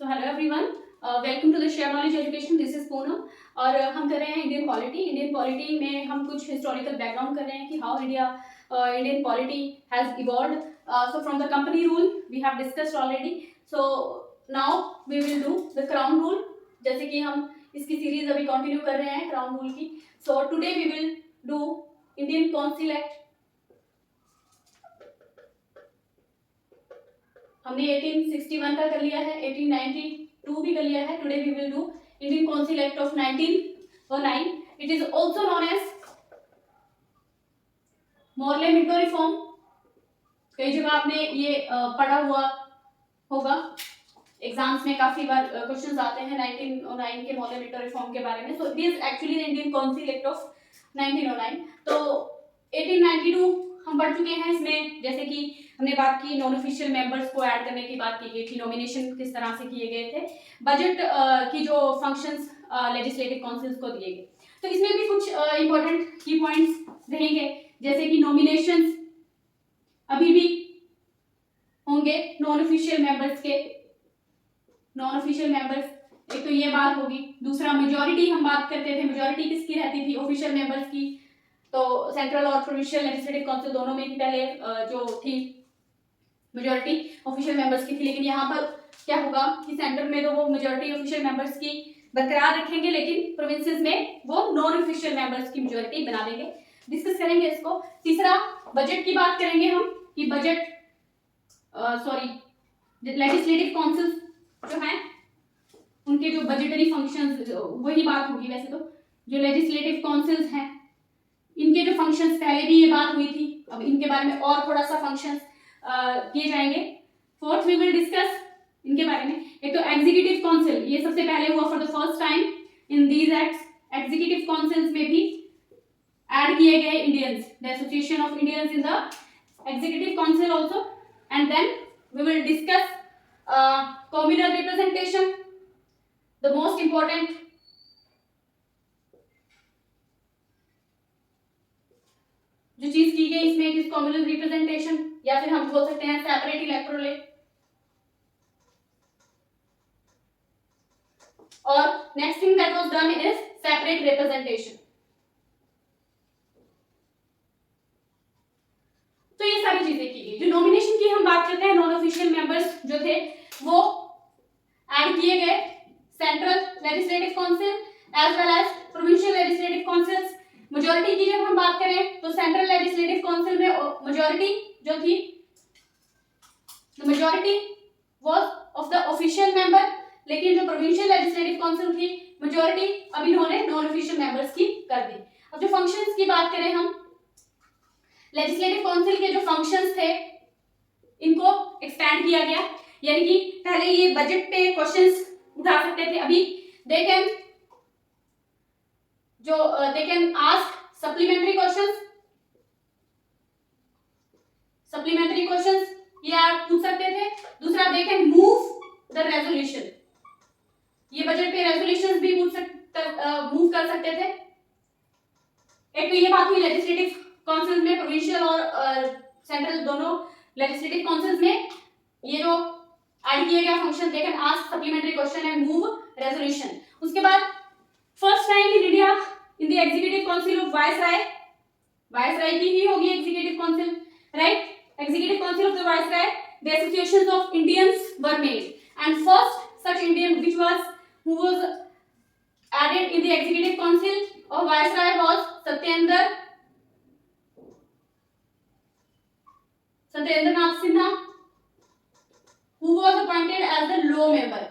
So hello everyone, welcome to the share knowledge education. This is Poonam और हम कर रहे हैं इंडियन पॉलिटी में हम कुछ हिस्टोरिकल बैकग्राउंड कर रहे हैं कि how Indian polity has evolved. So from the company rule we have discussed already. So now we will do the crown rule, जैसे कि हम इसकी सीरीज अभी कंटिन्यू कर रहे हैं क्राउन रूल की। So today we will do Indian council act. हमने 1861 का कर लिया है, 1892 भी कर लिया है। Today we will do Indian council act of 1909। It is also known as Morley Minto reform. कई जगह आपने ये पढ़ा हुआ होगा, एग्जाम्स में काफी बार क्वेश्चंस आते हैं 1909 के मॉर्ले मिंटो रिफॉर्म के बारे में। So it is actually the Indian council act of 1909। तो 1892 हम पढ़ चुके हैं। इसमें जैसे कि हमने बात की, नॉन ऑफिशियल मेंबर्स को ऐड करने की बात की गई थी, नॉमिनेशन किस तरह से किए गए थे, बजट की जो फंक्शंस लेजिस्लेटिव काउंसिल्स को दिए गए। तो इसमें भी कुछ इंपॉर्टेंट की पॉइंट्स रहेंगे, जैसे कि नॉमिनेशंस अभी भी होंगे नॉन ऑफिशियल मेंबर्स के। नॉन ऑफिशियल मेंबर्स, एक तो ये बात होगी। दूसरा, मेजॉरिटी हम बात करते थे, मेजॉरिटी किसकी रहती थी? ऑफिशियल मेंबर्स की। तो सेंट्रल और प्रोविंशियल लेजिस्लेटिव काउंसिल दोनों में ही पहले जो थी मेजॉरिटी ऑफिशियल मेंबर्स की थी, लेकिन यहाँ पर क्या होगा कि सेंटर में तो वो मेजॉरिटी ऑफिशियल मेंबर्स की बरकरार रखेंगे, लेकिन प्रोविंसेस में वो नॉन ऑफिशियल मेंबर्स की मेजॉरिटी बना देंगे। डिस्कस करेंगे इसको। तीसरा, बजट की बात करेंगे हम कि बजट लेजिस्लेटिव काउंसिल्स जो हैं उनके जो बजटरी फंक्शंस, वही बात होगी वैसे तो। जो लेजिस्लेटिव काउंसिल्स हैं इनके जो फंक्शंस, पहले भी ये बात हुई थी, अब इनके बारे में और थोड़ा सा फंक्शंस किए जाएंगे। फोर्थ, वी विल डिस्कस इनके बारे में। एक तो एग्जीक्यूटिव काउंसिल, ये सबसे पहले हुआ for the first time in these acts. Executive councils में भी ऐड किए गए Indians, the association of Indians in the executive council also. And then we will discuss communal representation, the most important. जो चीज की गई इसमें इज कम्युनल रिप्रेजेंटेशन, या फिर हम बोल सकते हैं सेपरेट इलेक्टोरेट। और next thing that was done is separate representation. तो ये सारी चीजें की गई। जो नॉमिनेशन की हम बात करते हैं, नॉन ऑफिशियल मेंबर्स जो थे वो ऐड किए गए central legislative council as well as provincial legislative councils. Majority की जब हम बात करें तो सेंट्रल लेजिस्लेटिव काउंसिल में मेजॉरिटी जो थी, the majority was of the official member, लेकिन जो प्रोविंशियल लेजिस्लेटिव काउंसिल थी मेजॉरिटी अब इन्होंने नॉन ऑफिशियल मेंबर्स की कर दी। अब जो फंक्शंस की बात करें हम, लेजिस्लेटिव काउंसिल के जो फंक्शंस थे इनको एक्सपेंड किया गया, यानी कि पहले ये बजट पे क्वेश्चंस उठा सकते थे, अभी they can ask supplementary questions ये आप पूछ सकते थे। दूसरा, they can move the resolution, ये बजट पे रेजोल्यूशंस भी मूव कर सकते थे। एक तो ये बात हुई लेजिस्लेटिव काउंसिल में, प्रोविंशियल और सेंट्रल दोनों लेजिस्लेटिव काउंसिल्स में ये जो ऐड किया गया function, they can ask supplementary question and move resolution. उसके बाद first time in India in the executive council of viceroy की ही होगी executive council, right? Executive Council of the Viceroy, the associations of Indians were made, and first such Indian who was added in the Executive Council of Viceroy was Satyendra Nath Sinha, who was appointed as the law member.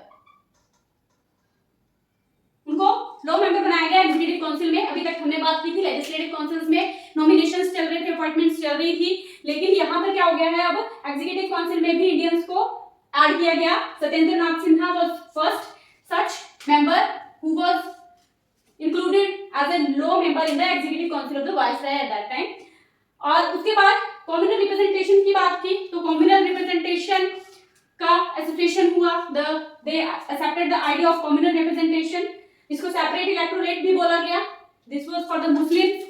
उनको law member बनाया गया executive council में। अभी तक हमने बात की थी लेजिस्लेटिव काउंसिल्स में नॉमिनेशंस चल रहे थे, अपॉइंटमेंट्स चल रही थी, लेकिन यहाँ पर क्या हो गया है, अब एग्जीक्यूटिव काउंसिल में भी इंडियंस को ऐड किया गया। Satyendra Nath Sinha was first such member who was included as a law member in the executive council of the viceroy at that time. और उसके बाद कम्युनल रिप्रेजेंटेशन की बात की, तो कम्युनल रिप्रेजेंटेशन का एसोसिएशन हुआ, they accepted the idea of communal representation. इसको सेपरेट इलेक्टोरेट भी बोला गया। This was for the Muslims,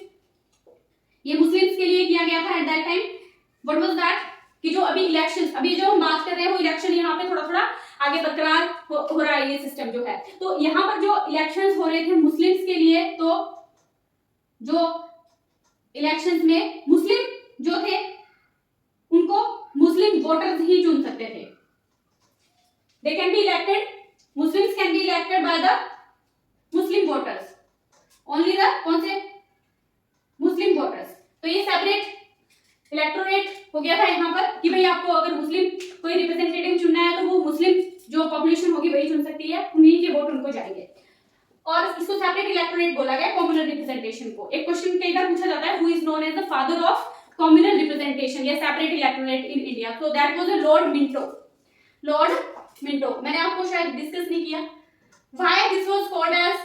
ये मुस्लिम्स के लिए किया गया था eight that time. What was that कि जो अभी इलेक्शन, अभी जो हम बात कर रहे हैं वो इलेक्शन यहाँ पे थोड़ा थोड़ा आगे बरकरार हो रहा है ये सिस्टम जो है। तो यहाँ पर जो इलेक्शंस हो रहे थे मुस्लिम्स के लिए, तो जो इलेक्शंस में मुस्लिम जो थे उनको मुस्लिम वोटर्स ही चुन सकते थे। They can be elected, Muslims can be elected by the Muslim voters, only the कौन से मुस्लिम वोटर्स। तो ये सेपरेट इलेक्टोरेट हो गया था यहाँ पर कि भाई आपको अगर मुस्लिम कोई रिप्रेजेंटेटिव चुनना है तो वो मुस्लिम जो पॉपुलेशन होगी वही चुन सकती है, उन्हीं के वोट उनको जाएंगे। और इसको सेपरेट इलेक्टोरेट बोला गया कम्युनल रिप्रेजेंटेशन को। एक क्वेश्चन कई बार पूछा जाता है who is known as the father of communal representation या separate electorate in India, so that was Lord Minto. Lord Minto मैंने आपको शायद डिस्कस नहीं किया। Why this was called as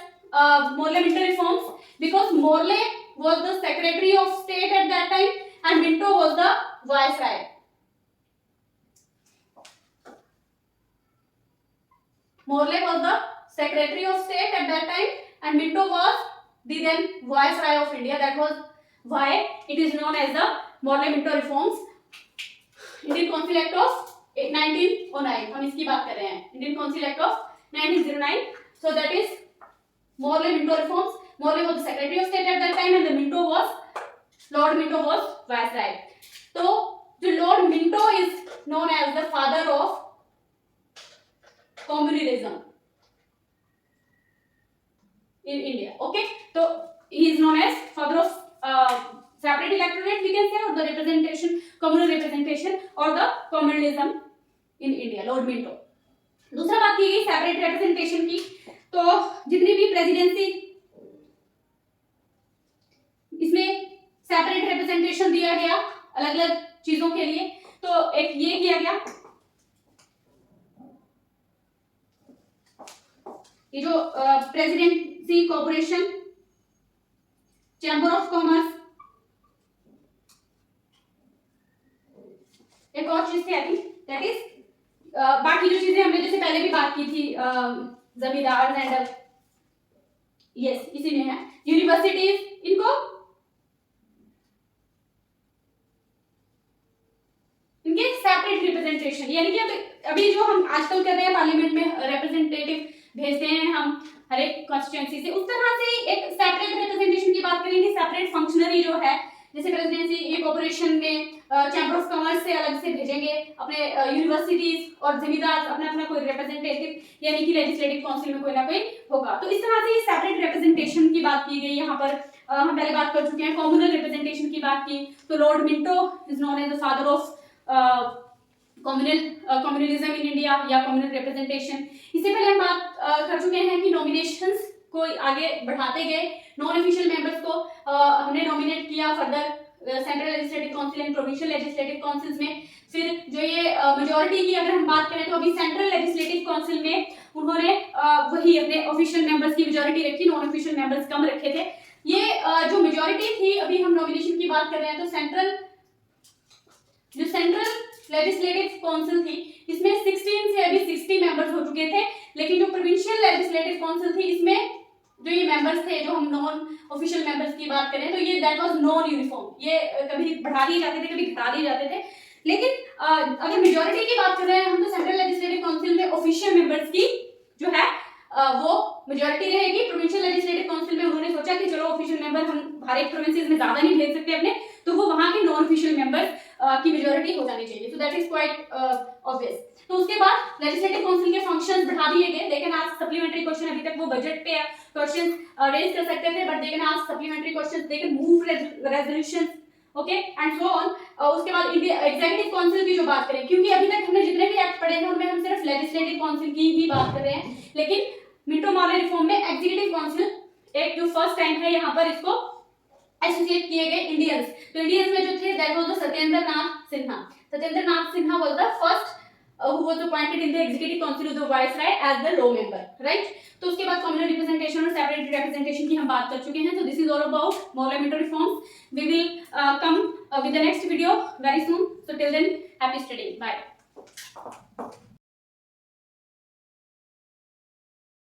Morley Minto reforms, because Morley was the secretary of state at that time and Minto was the viceroy. Morley was the secretary of state at that time and Minto was the then viceroy of India. That was why it is known as the Morley Minto reforms. Indian Council Act of 1909 हम इसकी बात कर रहे हैं, Indian Council Act of 1909. So that is Morley Minto reforms. Morley was the Secretary of State at that time and the Minto was Lord Minto was Viceroy. तो जो Lord Minto is known as the father of communalism in India. Okay, so he is known as father of separate electorate we can say, or the representation, communal representation or the communalism in India. Lord Minto. दूसरा बात की गई separate representation की, तो जितनी भी presidency इसमें separate representation दिया गया अलग अलग चीजों के लिए। तो एक ये किया गया, ये जो presidency corporation, chamber of commerce, एक और चीज थी आई थिंक दैट इज बाकी जो चीजें हमने जैसे पहले भी बात की थी जमींदार एंड यस इसी में है यूनिवर्सिटीज, इनको इनके सेपरेट रिप्रेजेंटेशन, यानी कि अभी जो हम आजकल कर रहे हैं पार्लियामेंट में रिप्रेजेंटेटिव भेजते हैं हम हर एक कॉन्स्टिट्यूएंसी से, उस तरह से एक सेपरेट रिप्रेजेंटेशन की बात करेंगे। सेपरेट फंक्शनरी जो है जैसे प्रेसिडेंसी ये कॉर्पोरेशन में चैम्बर ऑफ कॉमर्स से अलग से भेजेंगे अपने यूनिवर्सिटीज और जमींदार अपना अपना कोई रिप्रेजेंटेटिव यानी कि लेजिस्लेटिव काउंसिल में कोई ना कोई होगा। तो इस तरह से सेपरेट रिप्रेजेंटेशन की बात की गई। यहाँ पर हम पहले बात कर चुके हैं कम्युनल रिप्रेजेंटेशन की बात की, तो Lord Minto is known as the father of communalism in India या कम्युनल रिप्रेजेंटेशन। इससे पहले हम बात कर चुके हैं कि नॉमिनेशंस को आगे बढ़ाते गए, नॉन ऑफिशियल मेंबर्स को हमने नॉमिनेट किया further central legislative council and provincial legislative councils में। फिर जो ये मेजॉरिटी की अगर हम बात करें तो अभी सेंट्रल लेजिस्लेटिव काउंसिल में उन्होंने वही अपने ऑफिशियल मेंबर्स की मेजॉरिटी रखी, नॉन ऑफिशियल मेंबर्स कम रखे थे। ये जो मेजॉरिटी थी, अभी हम नॉमिनेशन की बात कर रहे हैं तो सेंट्रल लेजिस्लेटिव काउंसिल थी इसमें 16 से अभी 60 मेंबर्स हो चुके थे, लेकिन जो प्रोविंशियल लेजिस्लेटिव काउंसिल थी इसमें जो ये मेंबर्स थे, जो हम नॉन ऑफिशियल मेंबर्स की बात करें तो ये दैट वाज नॉन यूनिफॉर्म, ये कभी बढ़ा दिए जाते थे कभी घटा दिए जाते थे। लेकिन अगर मेजॉरिटी की बात कर रहे हैं हम तो सेंट्रल लेजिस्लेटिव काउंसिल में ऑफिशियल मेंबर्स की जो है वो मेजॉरिटी रहेगी। प्रोविंशियल लेजिस्लेटिव काउंसिल में उन्होंने सोचा कि चलो ऑफिशियल मेंबर हम हर एक प्रोविंसेस में ज्यादा नहीं भेज सकते अपने, तो वो वहां के नॉन ऑफिशियल मेंबर्स की मेजॉरिटी हो जानी चाहिए। So that is quite obvious. तो उसके बाद लेजिस्लेटिव काउंसिल के फंक्शंस बढ़ा दिए गए। लेकिन आज सप्लीमेंट्री क्वेश्चन, अभी तक वो बजट पे क्वेश्चन रेज कर सकते थे, but they can ask supplementary questions, they can move resolutions, okay and so on. उसके बाद एग्जीक्यूटिव काउंसिल की जो बात करें, क्योंकि अभी तक हमने जितने भी एक्ट पढ़े हैं उनमें हम सिर्फ लेजिस्लेटिव काउंसिल की ही बात कर रहे हैं, लेकिन मिंटो मॉर्ले रिफॉर्म में एग्जीक्यूटिव काउंसिल एक जो फर्स्ट टाइम है यहाँ पर इसको एसोसिएट किए गए इंडियंस। तो इंडियंस में जो थे that was the Satyendra Nath Sinha. Satyendra Nath Sinha was the first who was appointed in the executive council of the viceroy as the law member, right? तो उसके बाद communal representation और separate representation की हम बात कर चुके हैं। तो this is all about Morley Minto reforms. We will come with the next video very soon. So till then, happy studying. Bye.